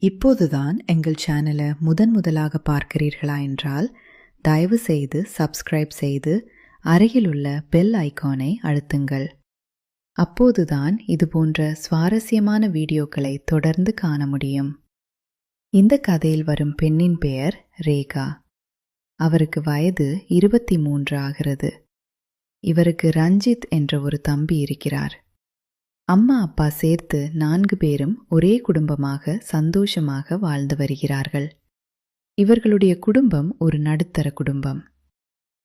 இப்போதுதான் எங்கள் சேனலை முதலாக பார்க்கிறீர்களா என்றால் தயவு செய்து சப்ஸ்கிரைப் செய்து அருகிலுள்ள பெல் ஐகானை அழுத்துங்கள். அப்போதுதான் இதுபோன்ற சுவாரஸ்யமான வீடியோக்களை தொடர்ந்து காண முடியும். இந்த கதையில் வரும் பெண்ணின் பெயர் ரேகா. அவருக்கு வயது 23 ஆகிறது. இவருக்கு ரஞ்சித் என்ற ஒரு தம்பி இருக்கிறார். அம்மா அப்பா சேர்த்து 4 பேரும் ஒரே குடும்பமாக சந்தோஷமாக வாழ்ந்து வருகிறார்கள். இவர்களுடைய குடும்பம் ஒரு நடுத்தர குடும்பம்.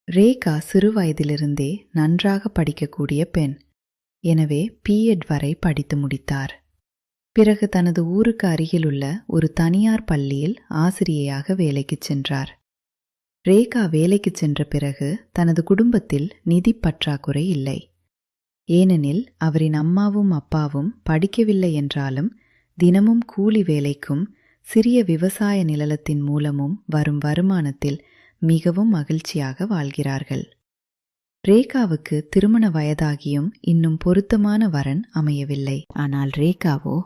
ரேகா சிறு வயதிலிருந்தே நன்றாக படிக்கக்கூடிய பெண். எனவே பிஎட் வரை படித்து முடித்தார். பிறகு தனது ஊருக்கு அருகிலுள்ள ஒரு தனியார் பள்ளியில் ஆசிரியையாக வேலைக்கு சென்றார். ரேகா வேலைக்கு சென்ற பிறகு தனது குடும்பத்தில் நிதி பற்றாக்குறை இல்லை. ஏனெனில் அவரின் அம்மாவும் அப்பாவும் படிக்கவில்லை என்றாலும் தினமும் கூலி வேலைக்கும் சிறிய விவசாய நிலத்தின் மூலமும் வரும் வருமானத்தில் மிகவும் மகிழ்ச்சியாக வாழ்கிறார்கள். ரேகாவுக்கு திருமண வயதாகியும் இன்னும் பொருத்தமான வரன் அமையவில்லை. ஆனால் ரேகாவோ,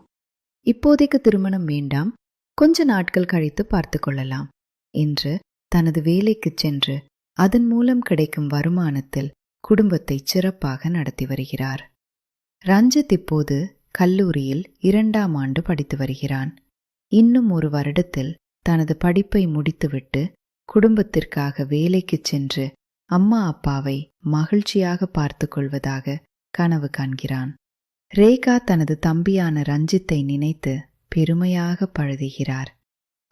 இப்போதைக்கு திருமணம் வேண்டாம், கொஞ்ச நாட்கள் கழித்து பார்த்து கொள்ளலாம் என்று தனது வேலைக்கு சென்று அதன் மூலம் கிடைக்கும் வருமானத்தில் குடும்பத்தை சிறப்பாக நடத்தி வருகிறார். ரஞ்சித் இப்போது கல்லூரியில் 2ஆம் ஆண்டு படித்து வருகிறான். இன்னும் ஒரு வருடத்தில் தனது படிப்பை முடித்துவிட்டு குடும்பத்திற்காக வேலைக்கு சென்று அம்மா அப்பாவை மகிழ்ச்சியாக பார்த்து கொள்வதாக கனவு காண்கிறான். ரேகா தனது தம்பியான ரஞ்சித்தை நினைத்து பெருமையாக பழகுகிறார்.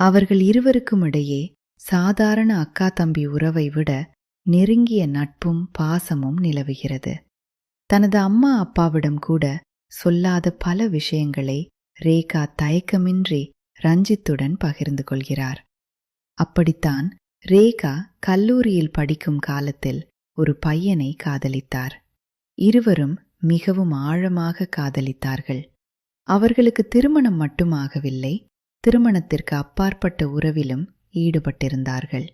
அவர்கள் இருவருக்கும் இடையே சாதாரண அக்கா தம்பி உறவை விட நெருங்கிய நட்பும் பாசமும் நிலவுகிறது. தனது அம்மா அப்பாவிடம் கூட சொல்லாத பல விஷயங்களை ரேகா தயக்கமின்றி ரஞ்சித்துடன் பகிர்ந்து கொள்கிறார். அப்படித்தான் ரேகா கல்லூரியில் படிக்கும் காலத்தில் ஒரு பையனை காதலித்தார். இருவரும் மிகவும் ஆழமாக காதலித்தார்கள். அவர்களுக்கு திருமணம் மட்டுமாகவில்லை, திருமணத்திற்கு அப்பாற்பட்ட உறவிலும் ஈடுபட்டிருந்தார்கள்.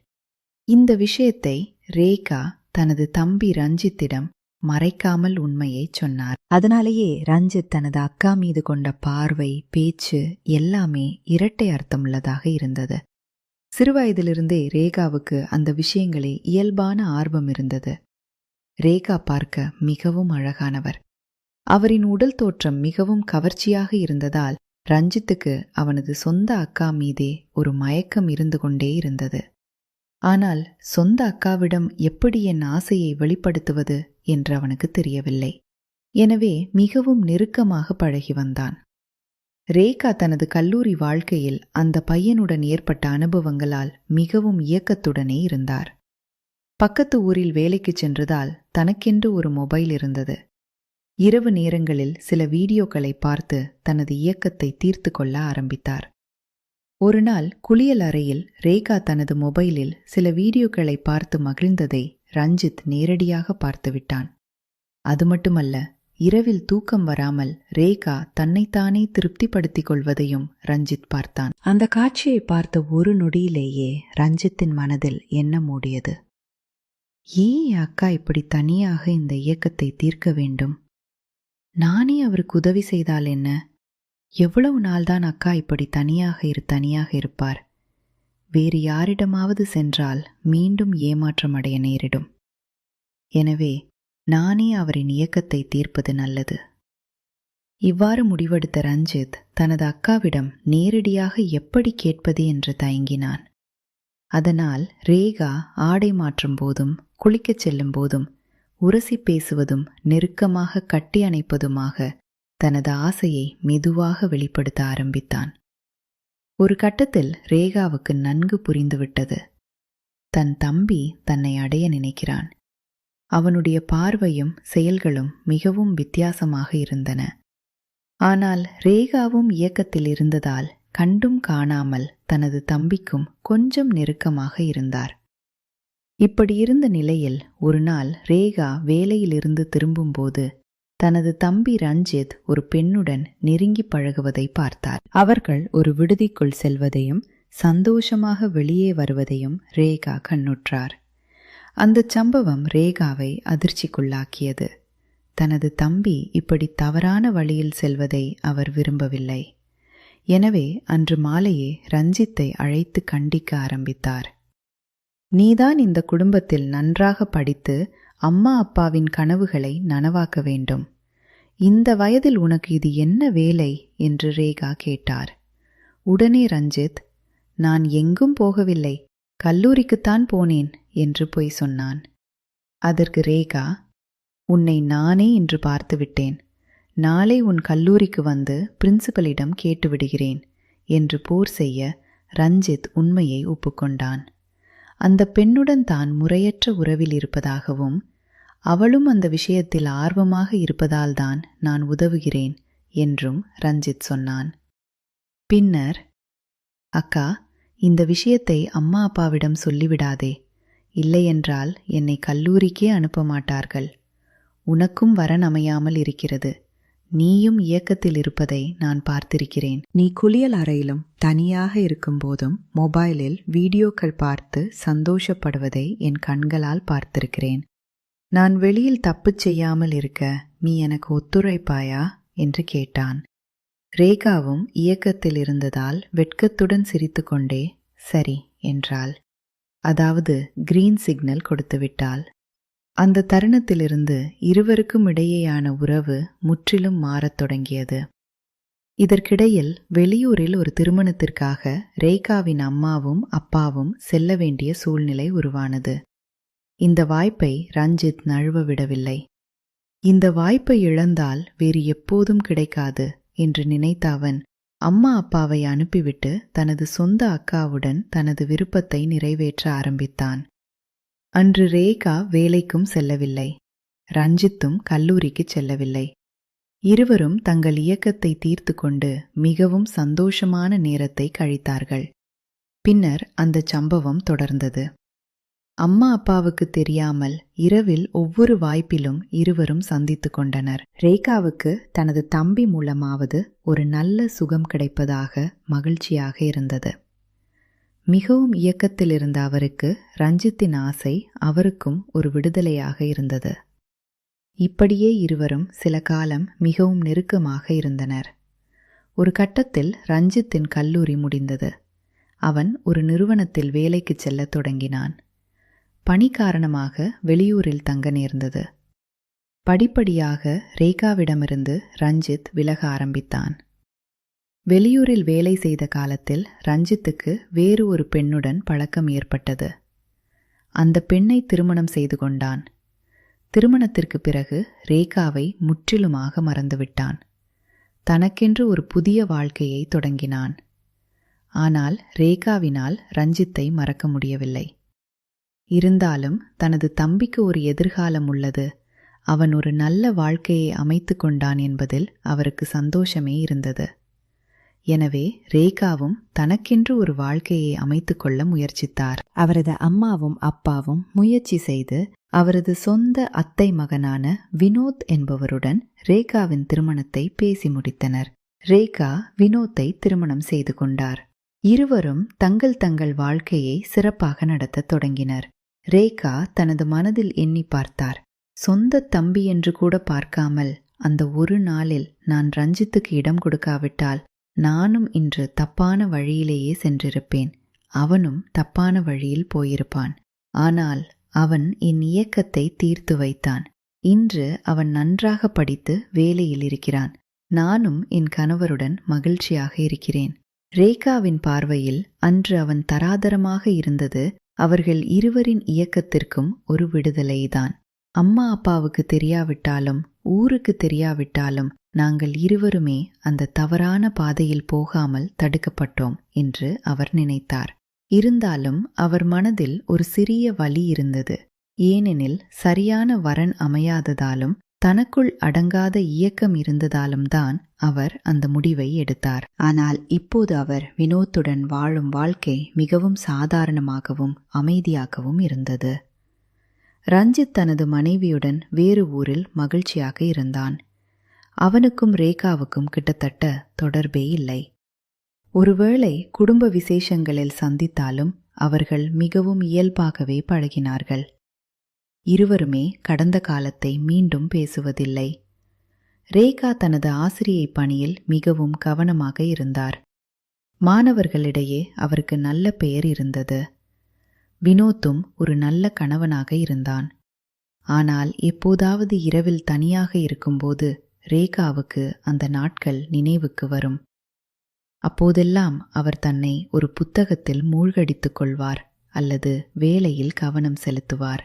இந்த விஷயத்தை ரேகா தனது தம்பி ரஞ்சித்திடம் மறைக்காமல் உண்மையை சொன்னார். அதனாலேயே ரஞ்சித் தனது அக்கா மீது கொண்ட பார்வை, பேச்சு எல்லாமே இரட்டை அர்த்தமுள்ளதாக இருந்தது. சிறுவயதிலிருந்தே ரேகாவுக்கு அந்த விஷயங்களில் இயல்பான ஆர்வம் இருந்தது. ரேகா பார்க்க மிகவும் அழகானவர். அவரின் உடல் தோற்றம் மிகவும் கவர்ச்சியாக இருந்ததால் ரஞ்சித்துக்கு அவனது சொந்த அக்கா மீதே ஒரு மயக்கம் இருந்து கொண்டே இருந்தது. ஆனால் சொந்த அக்காவிடம் எப்படி என் ஆசையை வெளிப்படுத்துவது என்று அவனுக்கு தெரியவில்லை. எனவே மிகவும் நெருக்கமாக பழகி வந்தான். ரேகா தனது கல்லூரி வாழ்க்கையில் அந்த பையனுடன் ஏற்பட்ட அனுபவங்களால் மிகவும் இயக்கத்துடனே இருந்தார். பக்கத்து ஊரில் வேலைக்கு சென்றதால் தனக்கென்று ஒரு மொபைல் இருந்தது. இரவு நேரங்களில் சில வீடியோக்களை பார்த்து தனது இயக்கத்தை தீர்த்து கொள்ள ஆரம்பித்தார். ஒரு நாள் குளியல் அறையில் ரேகா தனது மொபைலில் சில வீடியோக்களை பார்த்து மகிழ்ந்ததை ரஞ்சித் நேரடியாக பார்த்துவிட்டான். அது மட்டுமல்ல, இரவில் தூக்கம் வராமல் ரேகா தன்னைத்தானே திருப்திப்படுத்திக் கொள்வதையும் ரஞ்சித் பார்த்தான். அந்த காட்சியை பார்த்த ஒரு நொடியிலேயே ரஞ்சித்தின் மனதில் எண்ணம் ஓடியது. ஏன் அக்கா இப்படி தனியாக இந்த இயக்கத்தை தீர்க்க வேண்டும்? நானே அவருக்கு உதவி செய்தால் என்ன? எவ்வளவு நாள்தான் அக்கா இப்படி தனியாக இருப்பார்? வேறு யாரிடமாவது சென்றால் மீண்டும் ஏமாற்றம் அடைய நேரிடும். எனவே நானே அவரின் இயக்கத்தை தீர்ப்பது நல்லது. இவ்வாறு முடிவெடுத்த ரஞ்சித் தனது அக்காவிடம் நேரடியாக எப்படி கேட்பது என்று தயங்கினான். அதனால் ரேகா ஆடை மாற்றும் போதும் குளிக்கச் செல்லும் போதும் உரசி பேசுவதும் நெருக்கமாக கட்டி அணைப்பதுமாக தனது ஆசையை மெதுவாக வெளிப்படுத்த ஆரம்பித்தான். ஒரு கட்டத்தில் ரேகாவுக்கு நன்கு புரிந்துவிட்டது. தன் தம்பி தன்னை அடைய நினைக்கிறான். அவனுடைய பார்வையும் செயல்களும் மிகவும் வித்தியாசமாக இருந்தன. ஆனால் ரேகாவும் இயக்கத்தில் இருந்ததால் கண்டும் காணாமல் தனது தம்பிக்கும் கொஞ்சம் நெருக்கமாக இருந்தார். இப்படி இருந்த நிலையில் ஒரு நாள் ரேகா வேலையிலிருந்து திரும்பும்போது தனது தம்பி ரஞ்சித் ஒரு பெண்ணுடன் நெருங்கி பழகுவதை பார்த்தார். அவர்கள் ஒரு விடுதிக்குள் செல்வதையும் சந்தோஷமாக வெளியே வருவதையும் ரேகா கண்ணுற்றார். அந்த சம்பவம் ரேகாவை அதிர்ச்சிக்குள்ளாக்கியது. தனது தம்பி இப்படி தவறான வழியில் செல்வதை அவர் விரும்பவில்லை. எனவே அன்று மாலையே ரஞ்சித்தை அழைத்து கண்டிக்க ஆரம்பித்தார். நீதான் இந்த குடும்பத்தில் நன்றாக படித்து அம்மா அப்பாவின் கனவுகளை நனவாக்க வேண்டும். இந்த வயதில் உனக்கு இது என்ன வேலை என்று ரேகா கேட்டார். உடனே ரஞ்சித், நான் எங்கும் போகவில்லை, கல்லூரிக்குத்தான் போனேன் என்று பொய் சொன்னான். அதற்கு ரேகா, உன்னை நானே இன்று பார்த்துவிட்டேன், நாளை உன் கல்லூரிக்கு வந்து பிரின்சிபலிடம் கேட்டுவிடுகிறேன் என்று போர் செய்ய ரஞ்சித் உண்மையை ஒப்புக்கொண்டான். அந்த பெண்ணுடன் தான் முறையற்ற உறவில் இருப்பதாகவும் அவளும் அந்த விஷயத்தில் ஆர்வமாக இருப்பதால்தான் நான் உதவுகிறேன் என்றும் ரஞ்சித் சொன்னான். பின்னர், அக்கா, இந்த விஷயத்தை அம்மா அப்பாவிடம் சொல்லிவிடாதே, இல்லையென்றால் என்னை கல்லூரிக்கே அனுப்ப மாட்டார்கள். உனக்கும் வரன் அமையாமல் இருக்கிறது, நீயும் இயக்கத்தில் இருப்பதை நான் பார்த்திருக்கிறேன். நீ குளியல் அறையிலும் தனியாக இருக்கும்போதும் மொபைலில் வீடியோக்கள் பார்த்து சந்தோஷப்படுவதை என் கண்களால் பார்த்திருக்கிறேன். நான் வெளியில் தப்பு செய்யாமல் இருக்க நீ எனக்கு ஒத்துழைப்பாயா என்று கேட்டான். ரேகாவும் இயக்கத்தில் இருந்ததால் வெட்கத்துடன் சிரித்து கொண்டே சரி என்றாள். அதாவது கிரீன் சிக்னல் கொடுத்துவிட்டாள். அந்த தருணத்திலிருந்து இருவருக்கும் இடையேயான உறவு முற்றிலும் மாறத் தொடங்கியது. இதற்கிடையில் வெளியூரில் ஒரு திருமணத்திற்காக ரேகாவின் அம்மாவும் அப்பாவும் செல்ல வேண்டிய சூழ்நிலை உருவானது. இந்த வாய்ப்பை ரஞ்சித் நழுவ விடவில்லை. இந்த வாய்ப்பை இழந்தால் வேறு எப்போதும் கிடைக்காது என்று நினைத்த அவன் அம்மா அப்பாவை அனுப்பிவிட்டு தனது சொந்த அக்காவுடன் தனது விருப்பத்தை நிறைவேற்ற ஆரம்பித்தான். அன்று ரேகா வேலைக்கும் செல்லவில்லை, ரஞ்சித்தும் கல்லூரிக்கு செல்லவில்லை. இருவரும் தங்கள் இயக்கத்தை தீர்த்து கொண்டு மிகவும் சந்தோஷமான நேரத்தை கழித்தார்கள். பின்னர் அந்த சம்பவம் தொடர்ந்தது. அம்மா அப்பாவுக்கு தெரியாமல் இரவில் ஒவ்வொரு வாய்ப்பிலும் இருவரும் சந்தித்து கொண்டனர். ரேகாவுக்கு தனது தம்பி மூலமாவது ஒரு நல்ல சுகம் கிடைப்பதாக மகிழ்ச்சியாக இருந்தது. மிகவும் இயக்கத்தில் இருந்த அவருக்கு ரஞ்சித்தின் ஆசை அவருக்கும் ஒரு விடுதலையாக இருந்தது. இப்படியே இருவரும் சில காலம் மிகவும் நெருக்கமாக இருந்தனர். ஒரு கட்டத்தில் ரஞ்சித்தின் கல்லூரி முடிந்தது. அவன் ஒரு நிறுவனத்தில் வேலைக்கு செல்லத் தொடங்கினான். பணி காரணமாக வெளியூரில் தங்க நேர்ந்தது. படிப்படியாக ரேகாவிடமிருந்து ரஞ்சித் விலக ஆரம்பித்தான். வெளியூரில் வேலை செய்த காலத்தில் ரஞ்சித்துக்கு வேறு ஒரு பெண்ணுடன் பழக்கம் ஏற்பட்டது. அந்த பெண்ணை திருமணம் செய்து கொண்டான். திருமணத்திற்கு பிறகு ரேகாவை முற்றிலுமாக மறந்துவிட்டான். தனக்கென்று ஒரு புதிய வாழ்க்கையை தொடங்கினான். ஆனால் ரேகாவினால் ரஞ்சித்தை மறக்க முடியவில்லை. இருந்தாலும் தனது தம்பிக்கு ஒரு எதிர்காலம் உள்ளது, அவன் ஒரு நல்ல வாழ்க்கையை அமைத்து கொண்டான் என்பதில் அவருக்கு சந்தோஷமே இருந்தது. எனவே ரேகாவும் தனக்கென்று ஒரு வாழ்க்கையை அமைத்து கொள்ள முயற்சித்தார். அவரது அம்மாவும் அப்பாவும் முயற்சி செய்து அவரது சொந்த அத்தை மகனான வினோத் என்பவருடன் ரேகாவின் திருமணத்தை பேசி முடித்தனர். ரேகா வினோத்தை திருமணம் செய்து கொண்டார். இருவரும் தங்கள் தங்கள் வாழ்க்கையை சிறப்பாக நடத்தத் தொடங்கினர். ரேகா தனது மனதில் எண்ணி பார்த்தார். சொந்த தம்பி என்று கூட பார்க்காமல் அந்த ஒரு நாளில் நான் ரஞ்சித்துக்கு இடம் கொடுக்காவிட்டால் நானும் இன்று தப்பான வழியிலேயே சென்றிருப்பேன், அவனும் தப்பான வழியில் போயிருப்பான். ஆனால் அவன் என் இயக்கத்தை தீர்த்து வைத்தான். இன்று அவன் நன்றாக படித்து வேலையில் இருக்கிறான். நானும் என் கணவருடன் மகிழ்ச்சியாக இருக்கிறேன். ரேகாவின் பார்வையில் அன்று அவன் தராதரமாக இருந்தது அவர்கள் இருவரின் இயக்கத்திற்கும் ஒரு விடுதலைதான். அம்மா அப்பாவுக்கு தெரியாவிட்டாலும் ஊருக்கு தெரியாவிட்டாலும் நாங்கள் இருவருமே அந்த தவறான பாதையில் போகாமல் தடுக்கப்பட்டோம் என்று அவர் நினைத்தார். இருந்தாலும் அவர் மனதில் ஒரு சிறிய வலி இருந்தது. ஏனெனில் சரியான வரன் அமையாததாலும் தனக்குள் அடங்காத இயக்கம் இருந்ததாலும் தான் அவர் அந்த முடிவை எடுத்தார். ஆனால் இப்போது அவர் வினோத்துடன் வாழும் வாழ்க்கை மிகவும் சாதாரணமாகவும் அமைதியாகவும் இருந்தது. ரஞ்சித் தனது மனைவியுடன் வேறு ஊரில் மகிழ்ச்சியாக இருந்தான். அவனுக்கும் ரேகாவுக்கும் கிட்டத்தட்ட தொடர்பே இல்லை. ஒருவேளை குடும்ப விசேஷங்களில் சந்தித்தாலும் அவர்கள் மிகவும் இயல்பாகவே பழகினார்கள். இருவருமே கடந்த காலத்தை மீண்டும் பேசுவதில்லை. ரேகா தனது ஆசிரியை பணியில் மிகவும் கவனமாக இருந்தார். மாணவர்களிடையே அவருக்கு நல்ல பெயர் இருந்தது. வினோத்தும் ஒரு நல்ல கணவனாக இருந்தான். ஆனால் எப்போதாவது இரவில் தனியாக இருக்கும்போது ரேகாவுக்கு அந்த நாட்கள் நினைவுக்கு வரும். அப்போதெல்லாம் அவர் தன்னை ஒரு புத்தகத்தில் மூழ்கடித்துக் கொள்வார் அல்லது வேலையில் கவனம் செலுத்துவார்.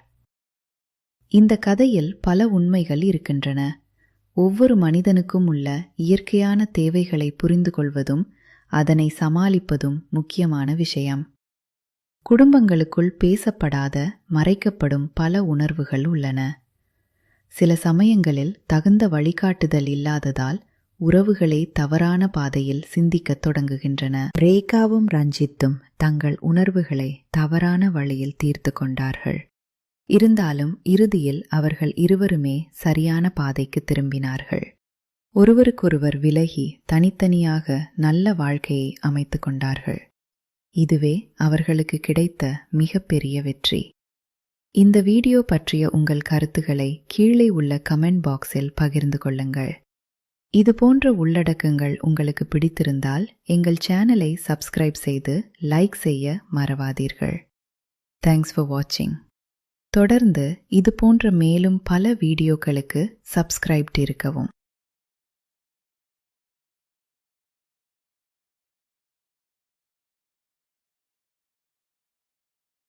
இந்த கதையில் பல உண்மைகள் இருக்கின்றன. ஒவ்வொரு மனிதனுக்கும் உள்ள இயற்கையான தேவைகளை புரிந்து கொள்வதும் அதனை சமாளிப்பதும் முக்கியமான விஷயம். குடும்பங்களுக்குள் பேசப்படாத, மறைக்கப்படும் பல உணர்வுகள் உள்ளன. சில சமயங்களில் தகுந்த வழிகாட்டுதல் இல்லாததால் உறவுகளே தவறான பாதையில் சிந்திக்கத் தொடங்குகின்றன. ரேகாவும் ரஞ்சித்தும் தங்கள் உணர்வுகளை தவறான வழியில் தீர்த்து கொண்டார்கள். இருந்தாலும் இறுதியில் அவர்கள் இருவருமே சரியான பாதைக்கு திரும்பினார்கள். ஒருவருக்கொருவர் விலகி தனித்தனியாக நல்ல வாழ்க்கையை அமைத்து கொண்டார்கள். இதுவே அவர்களுக்கு கிடைத்த மிகப்பெரிய வெற்றி. இந்த வீடியோ பற்றிய உங்கள் கருத்துக்களை கீழே உள்ள கமெண்ட் பாக்ஸில் பகிர்ந்து கொள்ளுங்கள். இது போன்ற உள்ளடக்கங்கள் உங்களுக்கு பிடித்திருந்தால் எங்கள் சேனலை சப்ஸ்கிரைப் செய்து லைக் செய்ய மறவாதீர்கள். தேங்க்ஸ் ஃபார் வாட்சிங். தொடர்ந்து இது போன்ற மேலும் பல வீடியோக்களுக்கு சப்ஸ்கிரைப்ட் இருக்கவும்.